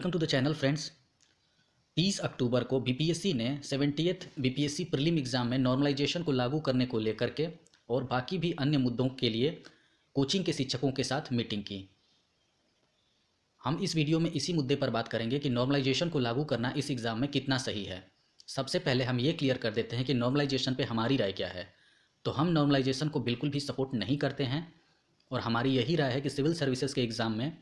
Welcome to the channel friends. 30 अक्टूबर को BPSC ने 70th बीपीएससी प्रीलिम एग्ज़ाम में नॉर्मलाइजेशन को लागू करने को लेकर के और बाकी भी अन्य मुद्दों के लिए कोचिंग के शिक्षकों के साथ मीटिंग की। हम इस वीडियो में इसी मुद्दे पर बात करेंगे कि नॉर्मलाइजेशन को लागू करना इस एग्ज़ाम में कितना सही है। सबसे पहले हम ये क्लियर कर देते हैं कि नॉर्मलाइजेशन पे हमारी राय क्या है। तो हम नॉर्मलाइजेशन को बिल्कुल भी सपोर्ट नहीं करते हैं और हमारी यही राय है कि सिविल सर्विसेज के एग्ज़ाम में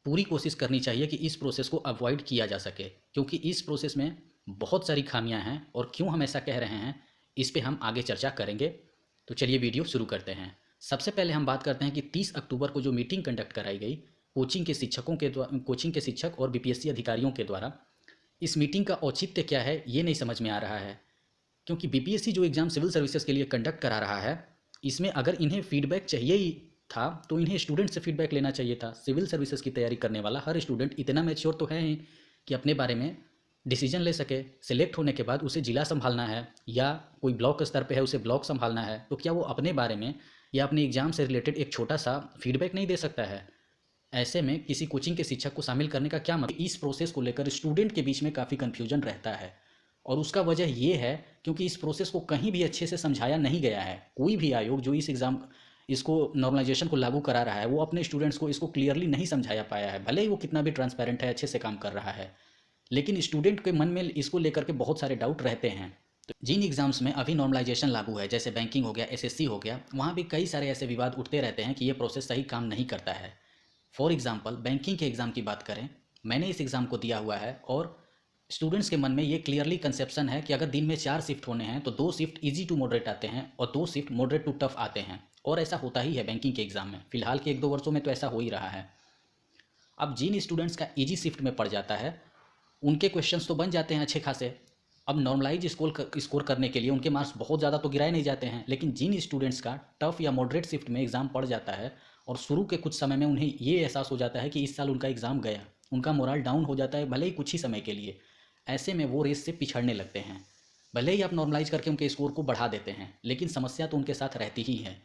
पूरी कोशिश करनी चाहिए कि इस प्रोसेस को अवॉइड किया जा सके, क्योंकि इस प्रोसेस में बहुत सारी खामियां हैं और क्यों हम ऐसा कह रहे हैं इस पे हम आगे चर्चा करेंगे। तो चलिए वीडियो शुरू करते हैं। सबसे पहले हम बात करते हैं कि 30 अक्टूबर को जो मीटिंग कंडक्ट कराई गई कोचिंग के शिक्षक और बीपीएससी अधिकारियों के द्वारा, इस मीटिंग का औचित्य क्या है ये नहीं समझ में आ रहा है। क्योंकि बीपीएससी जो एग्ज़ाम सिविल सर्विसेज के लिए कंडक्ट करा रहा है, इसमें अगर इन्हें फीडबैक चाहिए ही था तो इन्हें स्टूडेंट से फीडबैक लेना चाहिए था। सिविल सर्विसेज की तैयारी करने वाला हर स्टूडेंट इतना मैच्योर तो है ही कि अपने बारे में डिसीजन ले सके। सिलेक्ट होने के बाद उसे जिला संभालना है या कोई ब्लॉक स्तर पे है उसे ब्लॉक संभालना है, तो क्या वो अपने बारे में या अपने एग्ज़ाम से रिलेटेड एक छोटा सा फीडबैक नहीं दे सकता है? ऐसे में किसी कोचिंग के शिक्षक को शामिल करने का क्या मतलब? इस प्रोसेस को लेकर स्टूडेंट के बीच में काफ़ी कन्फ्यूजन रहता है और उसका वजह ये है क्योंकि इस प्रोसेस को कहीं भी अच्छे से समझाया नहीं गया है। कोई भी आयोग जो इसको नॉर्मलाइजेशन को लागू करा रहा है वो अपने स्टूडेंट्स को इसको क्लियरली नहीं समझाया पाया है। भले ही वो कितना भी ट्रांसपेरेंट है, अच्छे से काम कर रहा है, लेकिन स्टूडेंट के मन में इसको लेकर के बहुत सारे डाउट रहते हैं। तो जिन एग्जाम्स में अभी नॉर्मलाइजेशन लागू है, जैसे बैंकिंग हो गया, एसएससी हो गया, वहाँ भी कई सारे ऐसे विवाद उठते रहते हैं कि ये प्रोसेस सही काम नहीं करता है। फॉर एग्जाम्पल बैंकिंग के एग्ज़ाम की बात करें, मैंने इस एग्ज़ाम को दिया हुआ है और स्टूडेंट्स के मन में ये क्लियरली कंसेप्शन है कि अगर दिन में 4 शिफ्ट होने हैं तो 2 शिफ्ट इजी टू मॉडरेट आते हैं और 2 शिफ्ट मॉडरेट टू टफ आते हैं। और ऐसा होता ही है बैंकिंग के एग्ज़ाम में, फिलहाल के 1-2 वर्षों में तो ऐसा हो ही रहा है। अब जिन स्टूडेंट्स का इजी शिफ्ट में पड़ जाता है उनके क्वेश्चंस तो बन जाते हैं अच्छे खासे। अब नॉर्मलाइज स्कोर करने के लिए उनके मार्क्स बहुत ज़्यादा तो गिराए नहीं जाते हैं, लेकिन जिन स्टूडेंट्स का टफ या मॉडरेट शिफ्ट में एग्ज़ाम पड़ जाता है और शुरू के कुछ समय में उन्हें ये एहसास हो जाता है कि इस साल उनका एग्ज़ाम गया, उनका मोरल डाउन हो जाता है, भले ही कुछ ही समय के लिए। ऐसे में वो रेस से पिछड़ने लगते हैं। भले ही आप नॉर्मलाइज करके उनके स्कोर को बढ़ा देते हैं, लेकिन समस्या तो उनके साथ रहती ही है।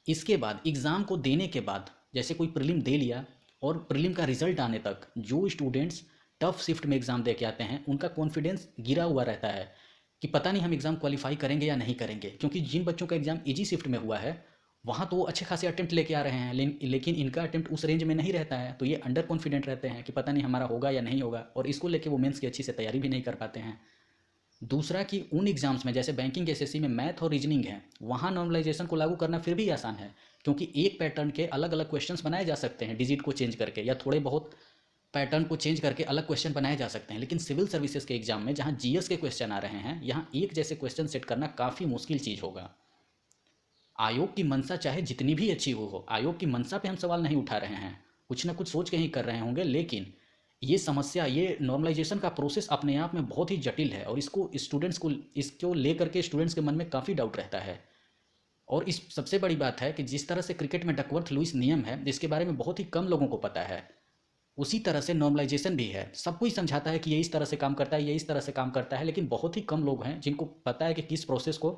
इसके बाद एग्ज़ाम को देने के बाद, जैसे कोई प्रीलिम दे लिया और प्रीलिम का रिजल्ट आने तक जो स्टूडेंट्स टफ शिफ्ट में एग्ज़ाम दे के आते हैं उनका कॉन्फिडेंस गिरा हुआ रहता है कि पता नहीं हम एग्ज़ाम क्वालिफाई करेंगे या नहीं करेंगे। क्योंकि जिन बच्चों का एग्ज़ाम इजी शिफ्ट में हुआ है वहाँ तो वो अच्छे खासे अटेम्प्ट लेके आ रहे हैं, लेकिन इनका अटेम्प्ट उस रेंज में नहीं रहता है, तो ये अंडर कॉन्फिडेंट रहते हैं कि पता नहीं हमारा होगा या नहीं होगा, और इसको लेके वो मेंस की अच्छी से तैयारी भी नहीं कर पाते हैं। दूसरा कि उन एग्ज़ाम्स में जैसे बैंकिंग एसएससी में मैथ और रीजनिंग है, वहाँ नॉर्मलाइजेशन को लागू करना फिर भी आसान है, क्योंकि एक पैटर्न के अलग अलग क्वेश्चंस बनाए जा सकते हैं डिजिट को चेंज करके, या थोड़े बहुत पैटर्न को चेंज करके अलग क्वेश्चन बनाए जा सकते हैं। लेकिन सिविल सर्विसेज के एग्जाम में जहाँ जीएस के क्वेश्चन आ रहे हैं, यहाँ एक जैसे क्वेश्चन सेट करना काफ़ी मुश्किल चीज़ होगा। आयोग की मंशा चाहे जितनी भी अच्छी हो, आयोग की मंशा पे हम सवाल नहीं उठा रहे हैं, कुछ ना कुछ सोच के ही कर रहे होंगे, लेकिन ये समस्या, ये नॉर्मलाइजेशन का प्रोसेस अपने आप में बहुत ही जटिल है और इसको लेकर के स्टूडेंट्स के मन में काफ़ी डाउट रहता है। और इस सबसे बड़ी बात है कि जिस तरह से क्रिकेट में डकवर्थ लुईस नियम है जिसके बारे में बहुत ही कम लोगों को पता है, उसी तरह से नॉर्मलाइजेशन भी है। सब कोई समझाता है कि ये इस तरह से काम करता है, ये इस तरह से काम करता है, लेकिन बहुत ही कम लोग हैं जिनको पता है कि किस प्रोसेस को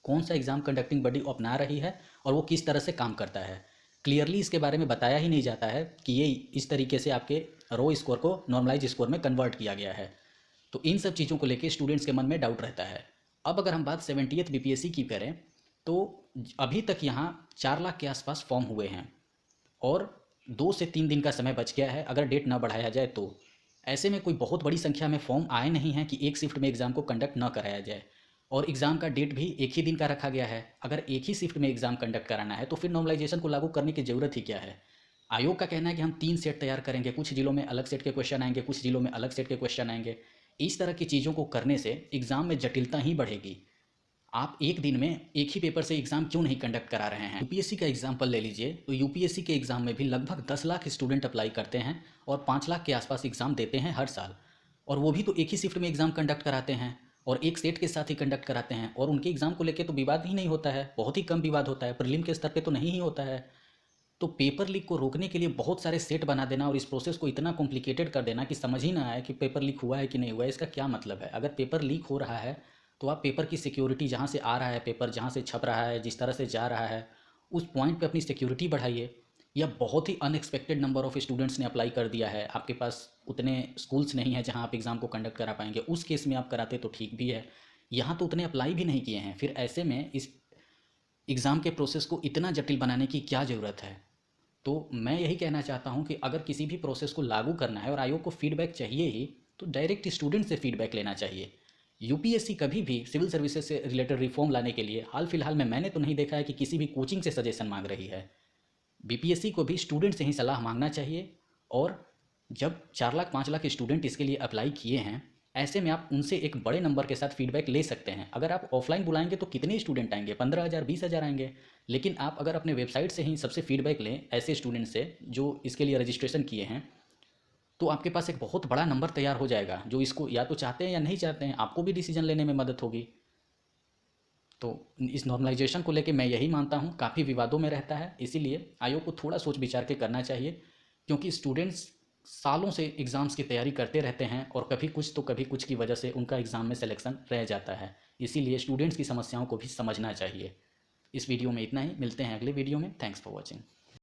कौन सा एग्ज़ाम कंडक्टिंग बॉडी अपना रही है और वो किस तरह से काम करता है। क्लियरली इसके बारे में बताया ही नहीं जाता है कि ये इस तरीके से आपके रो स्कोर को नॉर्मलाइज स्कोर में कन्वर्ट किया गया है। तो इन सब चीज़ों को लेकर स्टूडेंट्स के मन में डाउट रहता है। अब अगर हम बात 70th बीपीएससी की करें तो अभी तक यहाँ 4 लाख के आसपास फॉर्म हुए हैं और 2 से 3 दिन का समय बच गया है अगर डेट ना बढ़ाया जाए तो। ऐसे में कोई बहुत बड़ी संख्या में फॉर्म आए नहीं हैं कि एक शिफ्ट में एग्ज़ाम को कंडक्ट ना कराया जाए, और एग्ज़ाम का डेट भी एक ही दिन का रखा गया है। अगर एक ही शिफ्ट में एग्ज़ाम कंडक्ट कराना है तो फिर नॉर्मलाइजेशन को लागू करने की ज़रूरत ही क्या है? आयोग का कहना है कि हम 3 सेट तैयार करेंगे, कुछ जिलों में अलग सेट के क्वेश्चन आएंगे, कुछ जिलों में अलग सेट के क्वेश्चन आएंगे। इस तरह की चीज़ों को करने से एग्ज़ाम में जटिलता ही बढ़ेगी। आप एक दिन में एक ही पेपर से एग्ज़ाम क्यों नहीं कंडक्ट करा रहे हैं? यूपीएससी का एग्जाम्पल ले लीजिए, तो यूपीएससी के एग्ज़ाम में भी लगभग 10 लाख स्टूडेंट अप्लाई करते हैं और 5 लाख के आसपास एग्ज़ाम देते हैं हर साल, और वो भी तो एक ही शिफ्ट में एग्ज़ाम कंडक्ट कराते हैं और एक सेट के साथ ही कंडक्ट कराते हैं, और उनके एग्ज़ाम को लेकर तो विवाद ही नहीं होता है, बहुत ही कम विवाद होता है, प्रीलिम के स्तर पर तो नहीं ही होता है। तो पेपर लीक को रोकने के लिए बहुत सारे सेट बना देना और इस प्रोसेस को इतना कॉम्प्लिकेटेड कर देना कि समझ ही ना आए कि पेपर लीक हुआ है कि नहीं हुआ है, इसका क्या मतलब है? अगर पेपर लीक हो रहा है तो आप पेपर की सिक्योरिटी, जहाँ से आ रहा है पेपर, जहाँ से छप रहा है, जिस तरह से जा रहा है, उस पॉइंट पे अपनी सिक्योरिटी बढ़ाइए। या बहुत ही अनएक्सपेक्टेड नंबर ऑफ़ स्टूडेंट्स ने अप्लाई कर दिया है, आपके पास उतने स्कूल्स नहीं हैं जहां आप एग्ज़ाम को कंडक्ट करा पाएंगे, उस केस में आप कराते तो ठीक भी है। यहाँ तो उतने अप्लाई भी नहीं किए हैं, फिर ऐसे में इस एग्ज़ाम के प्रोसेस को इतना जटिल बनाने की क्या ज़रूरत है। तो मैं यही कहना चाहता हूँ कि अगर किसी भी प्रोसेस को लागू करना है और आयोग को फीडबैक चाहिए ही, तो डायरेक्ट स्टूडेंट से फीडबैक लेना चाहिए। यूपीएससी कभी भी सिविल सर्विसेज से रिलेटेड रिफॉर्म लाने के लिए हाल फिलहाल में मैंने तो नहीं देखा है कि किसी भी कोचिंग से सजेशन मांग रही है। बीपीएससी को भी स्टूडेंट से ही सलाह मांगना चाहिए। और जब 4 लाख 5 लाख स्टूडेंट इसके लिए अप्लाई किए हैं, ऐसे में आप उनसे एक बड़े नंबर के साथ फीडबैक ले सकते हैं। अगर आप ऑफलाइन बुलाएंगे तो कितने स्टूडेंट आएंगे, 15,000 20,000 आएंगे। लेकिन आप अगर अपने वेबसाइट से ही सबसे फीडबैक लें ऐसे स्टूडेंट से जो इसके लिए रजिस्ट्रेशन किए हैं, तो आपके पास एक बहुत बड़ा नंबर तैयार हो जाएगा, जो इसको या तो चाहते हैं या नहीं चाहते हैं, आपको भी डिसीजन लेने में मदद होगी। तो इस नॉर्मलाइजेशन को लेके मैं यही मानता हूँ काफ़ी विवादों में रहता है, इसीलिए आयोग को थोड़ा सोच विचार के करना चाहिए। क्योंकि स्टूडेंट्स सालों से एग्ज़ाम्स की तैयारी करते रहते हैं और कभी कुछ तो कभी कुछ की वजह से उनका एग्ज़ाम में सिलेक्शन रह जाता है। इसीलिए स्टूडेंट्स की समस्याओं को भी समझना चाहिए। इस वीडियो में इतना ही, मिलते हैं अगले वीडियो में। Thanks for watching.